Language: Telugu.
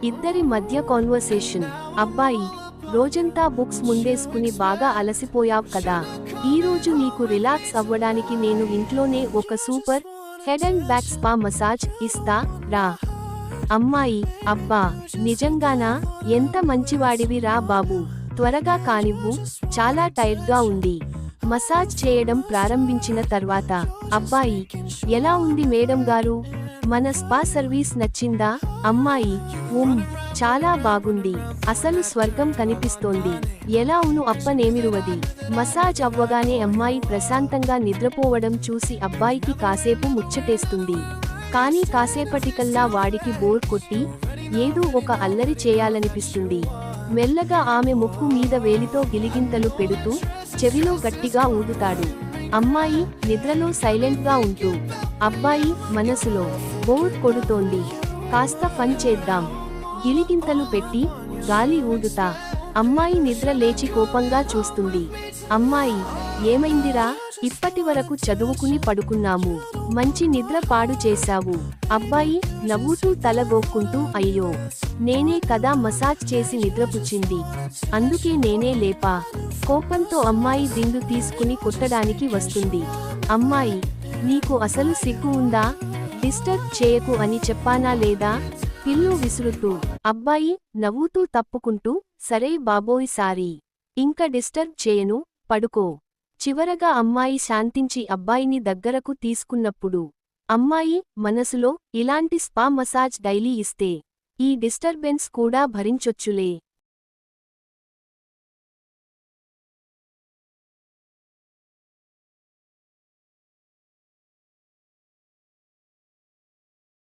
ఇద్దరి మధ్య కాన్వర్సేషన్. అబ్బాయి, రోజంతా బుక్స్ ముందేసుకుని బాగా అలసిపోయావ్ కదా. ఈరోజు నీకు రిలాక్స్ అవ్వడానికి నేను ఇంట్లోనే ఒక super head and back spa massage ఇస్తా రా. అమ్మాయి, అబ్బా, నిజంగానా? ఎంత మంచివాడివి రా బాబు, త్వరగా కానివ్వు, చాలా టైర్డ్గా ఉంది. మసాజ్ చేయడం ప్రారంభించిన తర్వాత, అబ్బాయి, ఎలా ఉంది మేడం గారు? మన స్పా సర్వీస్ నచ్చిందా? అమ్మాయి, చాలా బాగుంది, అసలు స్వర్గం కనిపిస్తోంది. ఎలా ఉను అప్పనేమిరువది. మసాజ్ అవ్వగానే అమ్మాయి ప్రశాంతంగా నిద్రపోవడం చూసి అబ్బాయికి కాసేపు ముచ్చటేస్తుంది. కానీ కాసేపటికల్లా వాడికి బోర్ కొట్టి ఏదో ఒక అల్లరి చేయాలనిపిస్తుంది. మెల్లగా ఆమె ముక్కు మీద వేలితో గిలిగింతలు పెడుతూ చెవిలో గట్టిగా ఊదుతాడు. అమ్మాయి నిద్రలో సైలెంట్గా ఉంటూ, అబ్బాయి మనసులో, బోర్ కొడుతోంది, కాస్త ఫన్ చేద్దాం. గిలిగింతలు పెట్టి గాలి ఊదుతా. అమ్మాయి నిద్ర లేచి కోపంగా చూస్తుంది. అమ్మాయి, ఏమైందిరా? ఇప్పటివరకు చదువుకుని పడుకున్నాము, మంచి నిద్ర పాడు చేశావు. అబ్బాయి నవ్వుతూ తల గోక్కుంటూ, అయ్యో, నేనే కదా మసాజ్ చేసి నిద్రపుచ్చింది, అందుకే నేనే లేపా. కోపంతో అమ్మాయి దిండు తీసుకుని కొట్టడానికి వస్తుంది. అమ్మాయి, నీకు అసలు సిగ్గు ఉందా? డిస్టర్బ్ చేయకు అని చెప్పానా లేదా? పిల్లు విసురుతూ. అబ్బాయి నవ్వుతూ తప్పుకుంటూ, సరే బాబోయ్ సారీ, ఇంక డిస్టర్బ్ చేయను, పడుకో. చివరగా అమ్మాయి శాంతించి అబ్బాయిని దగ్గరకు తీసుకున్నప్పుడు అమ్మాయి మనసులో, ఇలాంటి స్పా మసాజ్ డైలీ ఇస్తే ఈ డిస్టర్బెన్స్ కూడా భరించొచ్చులే.